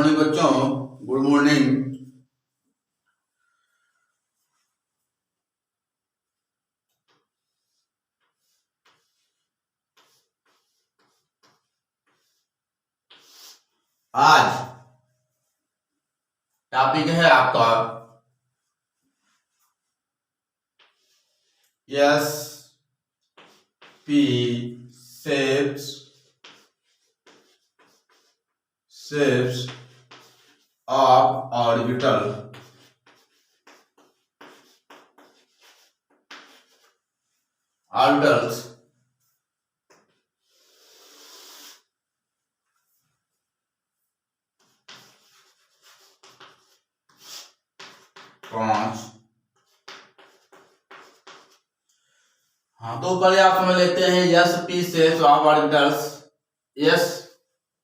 Morning बच्चों, good morning. आज topic है आपका S P shapes of orbitals 5। हाँ, तो पहले आप समझ लेते हैं S P shapes of orbitals. S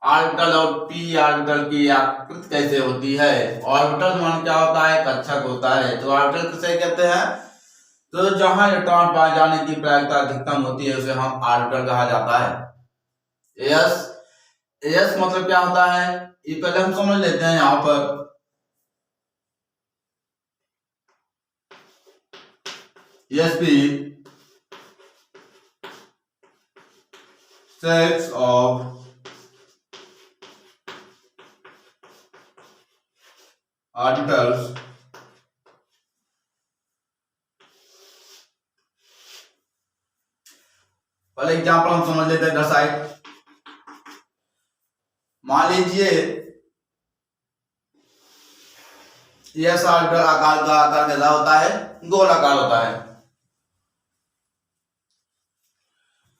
orbital और पी ऑर्बिटल की आकृति कैसे होती है। ऑर्बिटल मान क्या होता है, कक्षक होता है। तो ऑर्बिटल किसे कहते हैं, तो जहां इलेक्ट्रॉन पाए जाने की प्रायिकता अधिकतम होती है उसे हम ऑर्बिटल कहा जाता है। एस मतलब क्या होता है, ये पहले हम समझ लेते हैं। यहाँ पर S P shapes of orbitals पहले एग्जांपल हम समझ लेते हैं इधर साइड। मान लीजिए यह ऑर्बिटल आकार का आकार कैसा होता है, गोलाकार होता है।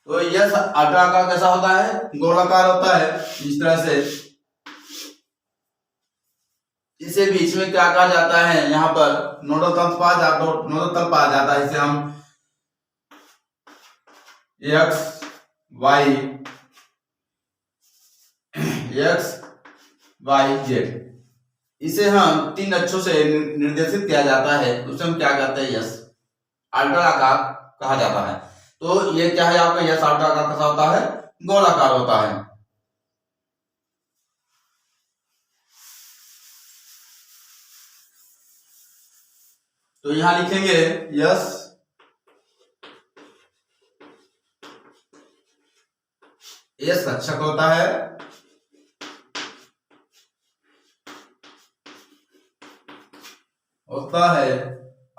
तो यह ऑर्बिटल आकार कैसा होता है, गोलाकार होता है। इस तरह से इसे बीच में क्या कहा जाता है, यहाँ पर नोडल तल पाया जाता है। इसे हम एक्स वाई जेड, इसे हम 3 अक्षरों से निर्देशित किया जाता है। उसे हम क्या कहते हैं, यस ऑर्बिटल आकार कहा जाता है। तो ये क्या है आपका, यस ऑर्बिटल आकार कैसा होता है, गोलाकार होता है। तो यहां लिखेंगे यस कक्षक होता है,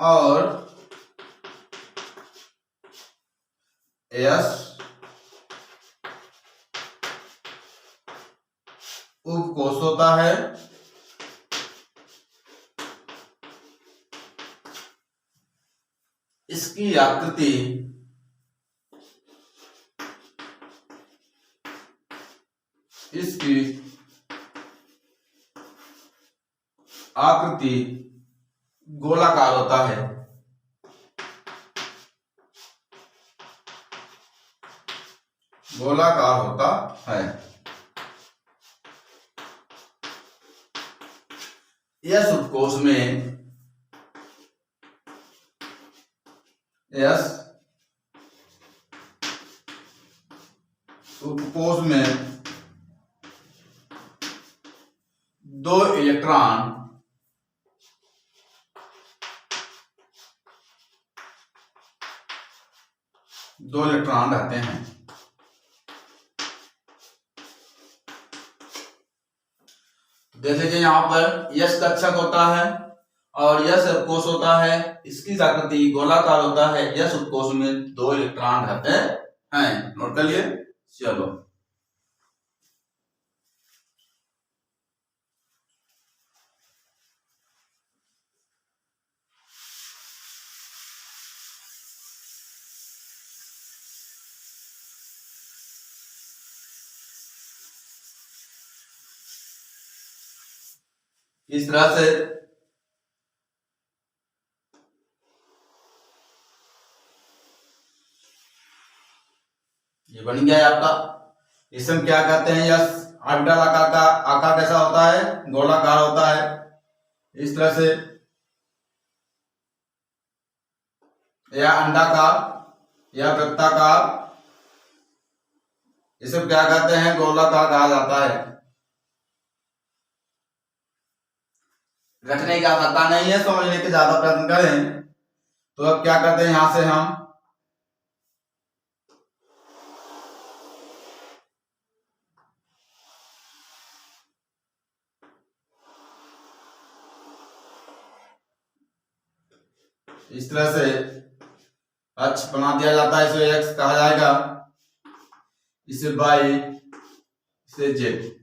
और एस उपकोष होता है। इसकी आकृति गोलाकार होता है। गोलाकार होता है। यस उपकोष में दो इलेक्ट्रॉन रहते हैं। जैसे कि यहाँ पर यस कक्षक होता है और यस उपकोष होता है। इसकी आकृति गोलाकार होता है। यस उपकोष में 2 इलेक्ट्रॉन रहते हैं। नोट कर लिए। चलो, इस तरह से ये बन गया है आपका। इसे हम क्या कहते हैं, यस ऑर्बिटल आकार का आकार कैसा होता है, गोलाकार होता है। इस तरह से या अंडाकार या वृत्ताकार, इसे क्या कहते हैं, गोलाकार कहा जाता है। रटने की आवश्यकता नहीं है, समझने के ज्यादा प्रयत्न करें। तो अब क्या करते हैं, यहां से हम इस तरह से अक्ष बना दिया जाता है, इसे एक्स कहा जाएगा, इसे वाई, इसे जेड।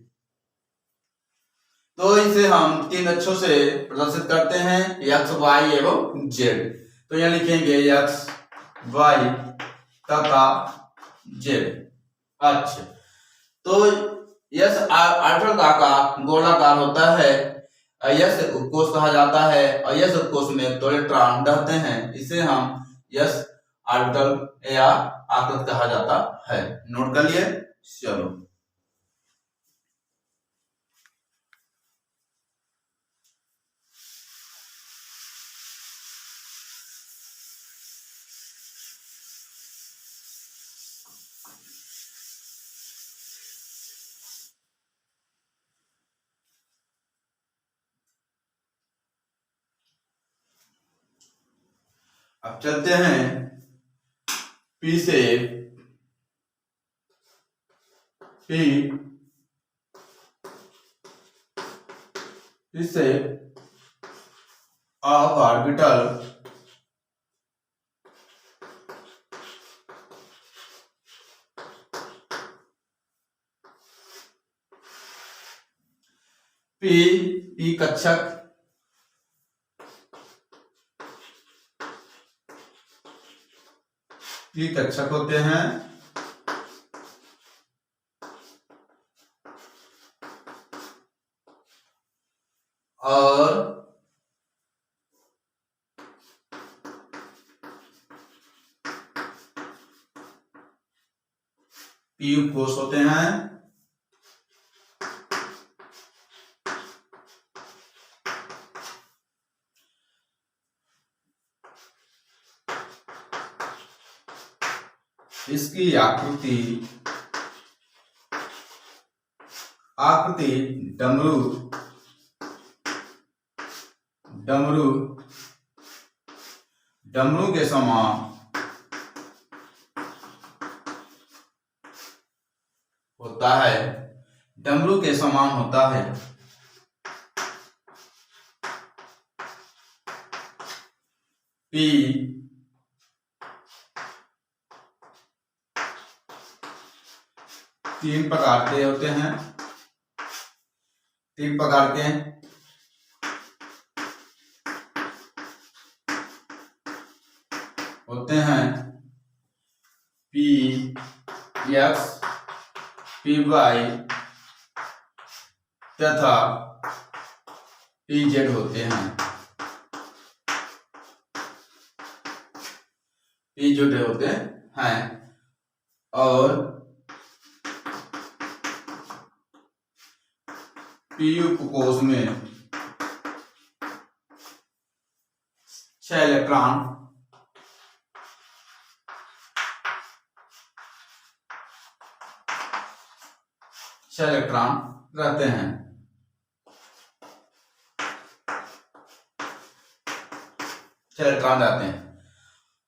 तो इसे हम तीन अक्षरों से प्रदर्शित करते हैं, एक्स वाई एवं जेड। तो यहां लिखेंगे एक्स वाई तथा जेड अक्ष। तो यस आयताकार का गोलाकार होता है, यस उपकोष कहा जाता है, और यस उपकोष में दो इलेक्ट्रॉन रहते हैं, इसे हम यस ऑर्बिटल या आकृति कहा जाता है। नोट कर लिए। चलो अब चलते हैं पी से पी से ऑफ ऑर्बिटल पी पी कक्षक पी कक्षक होते हैं, और पी उपकोष होते हैं। इसकी आकृति डमरू डमरू डमरू के समान होता है, डमरू के समान होता है। पी तीन प्रकार के होते हैं, तीन प्रकार के होते हैं, पी एक्स पी वाई तथा पी जेड होते हैं। पी जेड होते हैं, और पी उपकोष में 6 इलेक्ट्रॉन रहते हैं।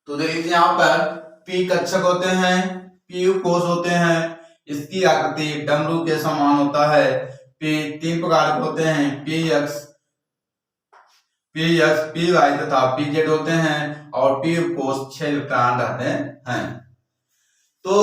तो देखिए यहाँ पर पी कक्षक होते हैं, पी उपकोष होते हैं, इसकी आकृति डमरू के समान होता है। पी तीन प्रकार के होते हैं, पी एक्स पी वाई तथा पी जेड होते हैं, और पी उपकोष 6 इलेक्ट्रॉन रहते हैं। तो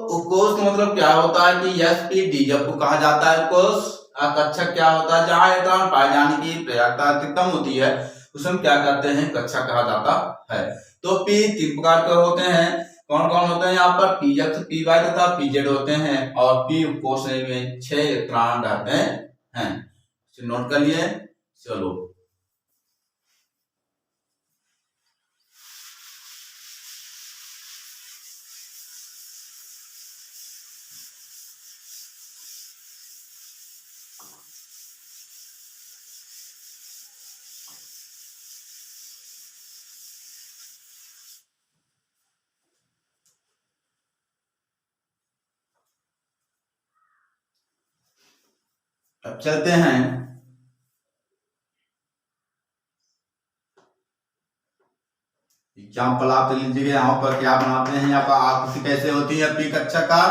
उपकोष मतलब क्या होता है कि एस पी डी जब को कहा जाता है उपकोष। कक्षक क्या होता है, जहां इलेक्ट्रॉन पाए जाने की प्रयासता अधिकतम होती है, उसे हम क्या कहते हैं, कक्षक कहा जाता है। तो पी तीन प्रकार के होते हैं, कौन कौन होते हैं यहाँ पर, पी एक्स पी वाई तथा पी जेड होते हैं, और पी उपकोष में 6 इलेक्ट्रॉन रहते हैं। नोट कर लिए। चलो अब चलते हैं एग्जाम्पल आप लीजिएगा यहाँ पर क्या बनाते हैं, यहाँ पर आकृति कैसे होती है पी कक्षा का।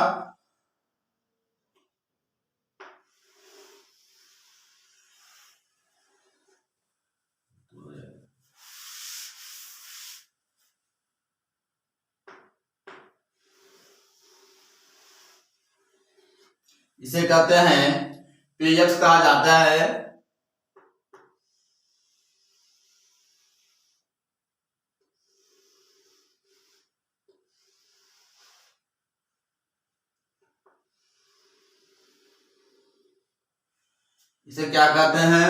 इसे कहते हैं पीएक्स कहा जाता है। इसे क्या कहते हैं,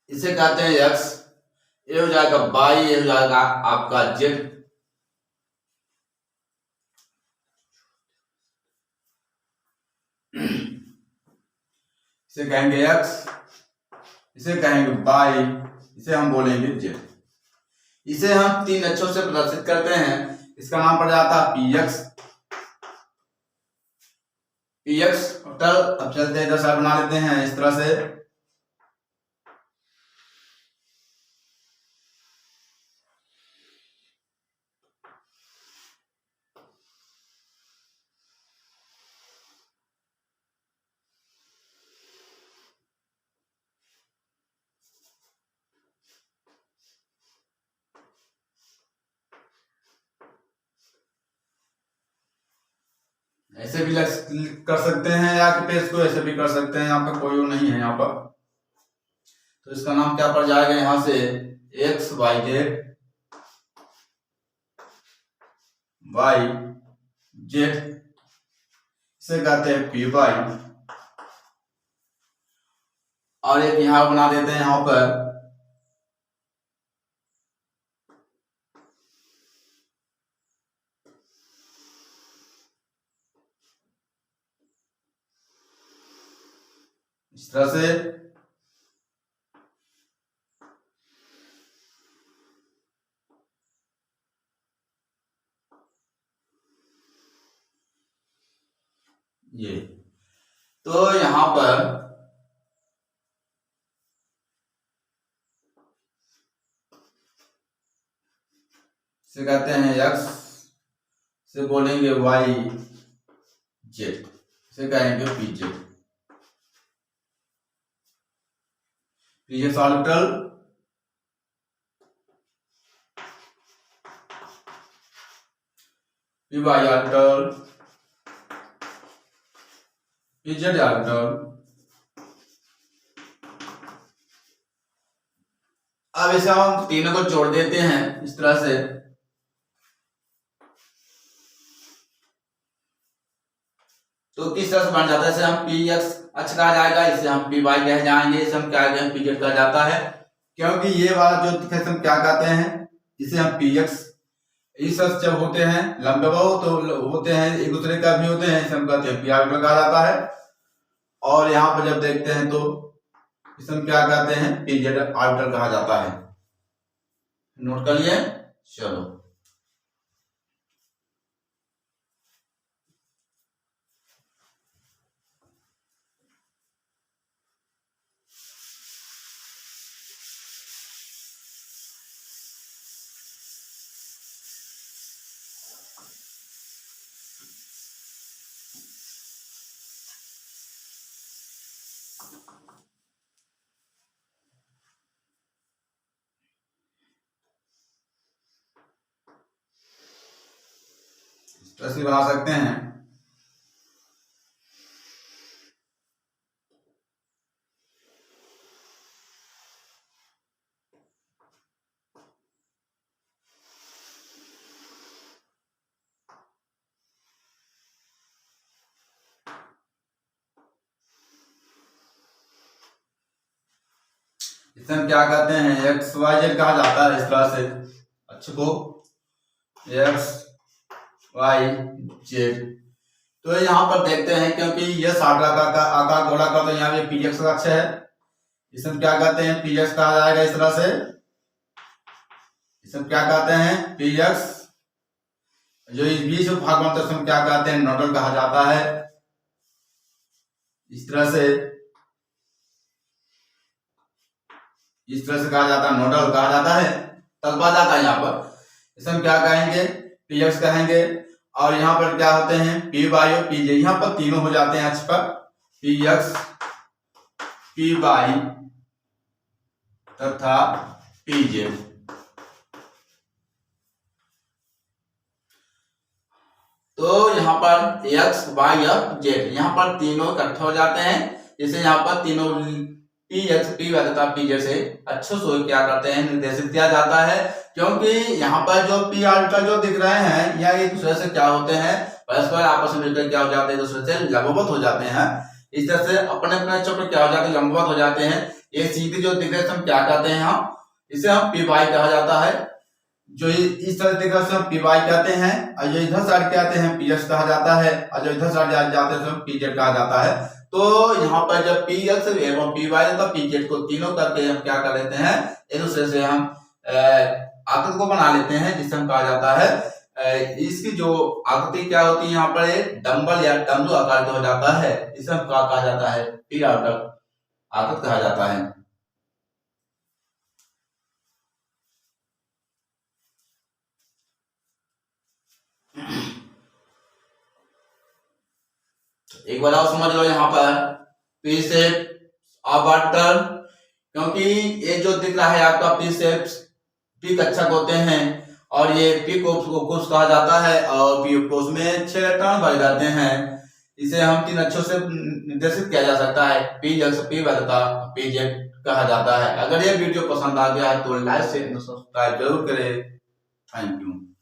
इसे कहते हैं एक्स, ये हो जाएगा वाई, ये हो जाएगा आपका जेड। इसे कहेंगे एक्स, इसे कहेंगे वाई, इसे हम बोलेंगे जेड। इसे हम 3 अक्षरों से प्रदर्शित करते हैं। इसका नाम पड़ जाता है पीएक्स। पीएक्स अब चलते हैं, इधर साइड बना लेते हैं इस तरह से। ऐसे भी कर सकते हैं या कि पेज को ऐसे भी कर सकते हैं, यहाँ पे कोई वो नहीं है यहाँ पर। तो इसका नाम क्या पड़ जाएगा यहाँ से, X Y Z, Y Z, इसे कहते हैं पी वाई। और एक यहाँ बना देते हैं यहाँ पर इस तरह से। ये तो यहां पर से कहते हैं एक्स, से बोलेंगे वाई जेड, से कहेंगे P Z. P X orbital, P Y orbital, P Z orbital. अब इसे हम तीनों को जोड़ देते हैं इस तरह से। तो किस तरह से बन जाता है, इसे हम पी एक्स अक्ष कहा जाएगा, इसे हम पी वाई कह जाएंगे, इसे हम क्या कहेंगे, पी जेड कहा जाता है। क्योंकि ये वाला जो हम क्या कहते हैं, इसे हम पी एक्स, इस जब होते हैं लंबबाहु तो होते हैं एक दूसरे का भी होते हैं, इसे हम कहते हैं पी ऑर्बिटल कहा जाता है। और यहाँ पर जब देखते हैं तो इसे हम क्या कहते हैं, पी जेड ऑर्बिटल कहा जाता है। नोट कर लिए, चलो। ऐसे बना सकते हैं। इसे हम क्या कहते हैं, एक्स वाई जेड कहा जाता है इस तरह से अक्ष को, एक्स वाई जेड। तो यहाँ पर देखते हैं, क्योंकि ये साठ आकार गोलाकार, तो यहाँ पे पीएक्स का अक्ष है, इसे हम क्या कहते हैं, पीएक्स कहा जाएगा इस तरह से। इसे हम क्या कहते हैं, पीएक्स। जो इस बीच में भाग बनता है उसमें क्या कहते हैं, नोडल कहा जाता है। इस तरह से कहा जाता है, नोडल कहा जाता है। तब बाद आता है यहाँ पर इसमें क्या कहेंगे, पीएक्स कहेंगे। और यहाँ पर क्या होते हैं, पी वाई और पीजे, यहाँ पर तीनों हो जाते हैं अक्ष पर, पीएक्स, पी वाई तथा पीजे। तो यहाँ पर एक्स वाई और जेड, यहाँ पर तीनों इकट्ठे हो जाते हैं। जैसे यहाँ पर तीनों पी एक्स पी वाई तथा पी जेड से अच्छे से क्या करते हैं, निर्देशित किया जाता है। क्योंकि यहाँ पर जो पी ऑर्बिटल जो दिख रहे हैं या एक दूसरे से क्या होते हैं, परस्पर आपस में मिलकर क्या हो जाते हैं, दूसरे से लंबवत हो जाते हैं। इस तरह से अपने अपने अक्षों पर क्या हो जाते हैं, लंबवत हो जाते हैं। ये सीधे जो दिख रहे हैं हम क्या कहते हैं, हम इसे हम पी वाई कहा जाता है। जो इस तरह दिख रहा है पी वाई कहते हैं, और जो इधर साइड कहते हैं पी एक्स कहा जाता है, और जो इधर साइड जाते हैं पी जेड कहा जाता है। तो यहाँ पर जब पी एक्स एवं पी वाई तथा पी जेड को तीनों करके हम क्या कर लेते हैं, एक दूसरे से हम आकृति को बना लेते हैं, जिसे हम कहा जाता है, इसकी जो आकृति क्या होती है यहाँ पर एक डंबल या डमरू आकार का हो जाता है। इसे हम क्या कहा जाता है, पी ऑर्बिटल आकृति कहा जाता है। एक बार और समझ लो, यहाँ पर पी शेप ऑर्बिटल, क्योंकि ये जो दिख रहा है आपका पी शेप, पी कक्षक होते हैं, और ये पी को कहा जाता है, और पी को उसमें 6 इलेक्ट्रॉन भरे जाते हैं। इसे हम 3 अक्षरों से निर्देशित किया जा सकता है, पी एक्स पी वाई तथा पी जेड कहा जाता है। अगर ये वीडियो पसंद आ गया है तो लाइक शेयर सब्सक्राइब जरूर करें। Thank you.